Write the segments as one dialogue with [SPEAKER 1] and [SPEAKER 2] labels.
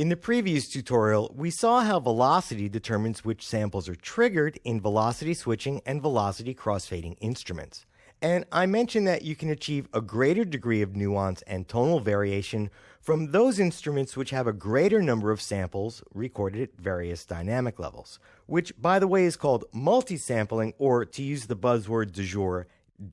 [SPEAKER 1] In the previous tutorial, we saw how velocity determines which samples are triggered in velocity switching and velocity crossfading instruments. And I mentioned that you can achieve a greater degree of nuance and tonal variation from those instruments which have a greater number of samples recorded at various dynamic levels, which, by the way, is called multi-sampling, or to use the buzzword du jour,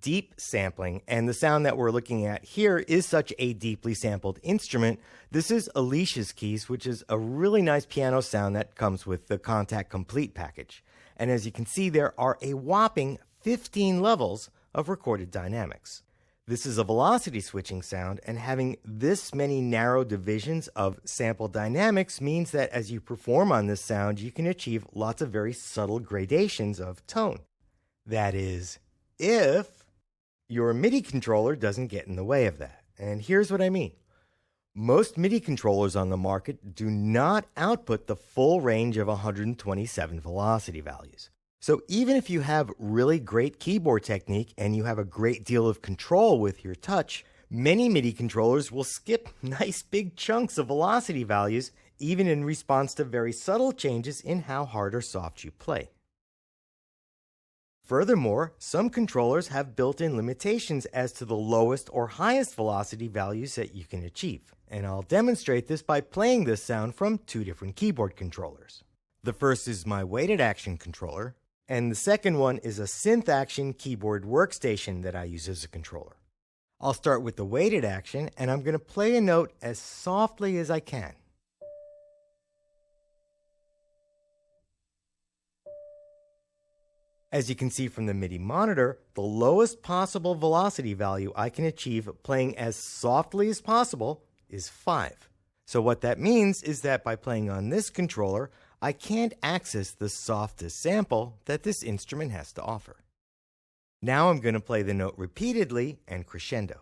[SPEAKER 1] deep sampling. And the sound that we're looking at here is such a deeply sampled instrument. This is Alicia's Keys, which is a really nice piano sound that comes with the Kontakt Komplete package. And as you can see, there are a whopping 15 levels of recorded dynamics. This is a velocity switching sound, and having this many narrow divisions of sample dynamics means that as you perform on this sound, you can achieve lots of very subtle gradations of tone. That is, if your MIDI controller doesn't get in the way of that. And here's what I mean. Most MIDI controllers on the market do not output the full range of 127 velocity values. So even if you have really great keyboard technique and you have a great deal of control with your touch, many MIDI controllers will skip nice big chunks of velocity values, even in response to very subtle changes in how hard or soft you play. Furthermore, some controllers have built-in limitations as to the lowest or highest velocity values that you can achieve. And I'll demonstrate this by playing this sound from two different keyboard controllers. The first is my weighted action controller, and the second one is a synth action keyboard workstation that I use as a controller. I'll start with the weighted action, and I'm going to play a note as softly as I can. As you can see from the MIDI monitor, the lowest possible velocity value I can achieve playing as softly as possible is 5. So what that means is that by playing on this controller, I can't access the softest sample that this instrument has to offer. Now I'm going to play the note repeatedly and crescendo.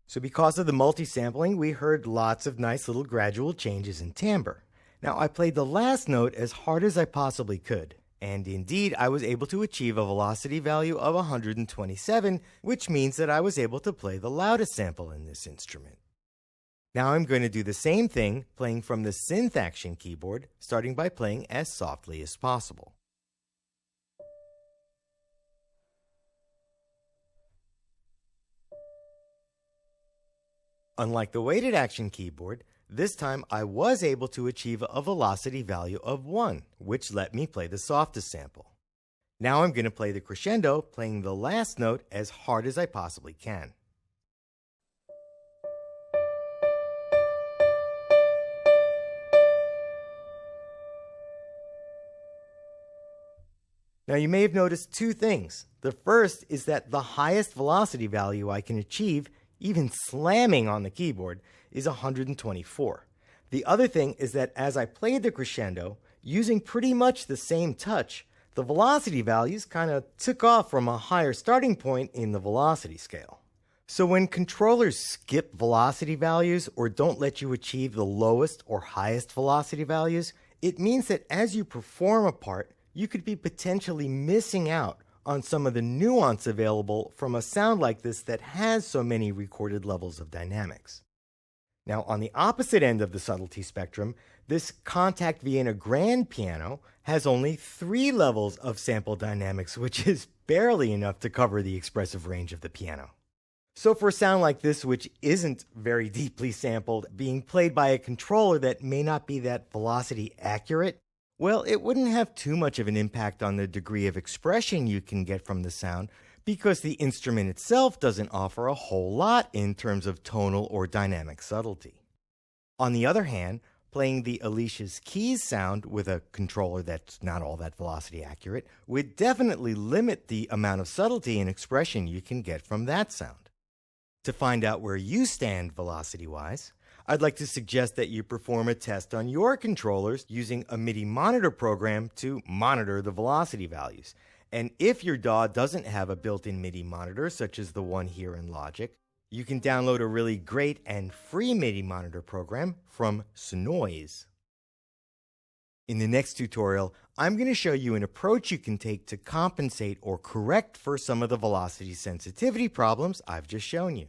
[SPEAKER 1] So because of the multi-sampling, we heard lots of nice little gradual changes in timbre. Now I played the last note as hard as I possibly could, and indeed I was able to achieve a velocity value of 127, which means that I was able to play the loudest sample in this instrument. Now I'm going to do the same thing, playing from the synth action keyboard, starting by playing as softly as possible. Unlike the weighted action keyboard, this time I was able to achieve a velocity value of 1, which let me play the softest sample. Now I'm going to play the crescendo, playing the last note as hard as I possibly can. Now you may have noticed two things. The first is that the highest velocity value I can achieve, even slamming on the keyboard, is 124. The other thing is that as I played the crescendo, using pretty much the same touch, the velocity values kind of took off from a higher starting point in the velocity scale. So when controllers skip velocity values or don't let you achieve the lowest or highest velocity values, it means that as you perform a part, you could be potentially missing out on some of the nuance available from a sound like this that has so many recorded levels of dynamics. Now, on the opposite end of the subtlety spectrum, this Kontakt Vienna Grand piano has only 3 levels of sample dynamics, which is barely enough to cover the expressive range of the piano. So for a sound like this, which isn't very deeply sampled, being played by a controller that may not be that velocity accurate, well, it wouldn't have too much of an impact on the degree of expression you can get from the sound, because the instrument itself doesn't offer a whole lot in terms of tonal or dynamic subtlety. On the other hand, playing the Alicia's Keys sound with a controller that's not all that velocity accurate would definitely limit the amount of subtlety and expression you can get from that sound. To find out where you stand velocity-wise, I'd like to suggest that you perform a test on your controllers using a MIDI monitor program to monitor the velocity values. And if your DAW doesn't have a built-in MIDI monitor, such as the one here in Logic, you can download a really great and free MIDI monitor program from Senoise. In the next tutorial, I'm going to show you an approach you can take to compensate or correct for some of the velocity sensitivity problems I've just shown you.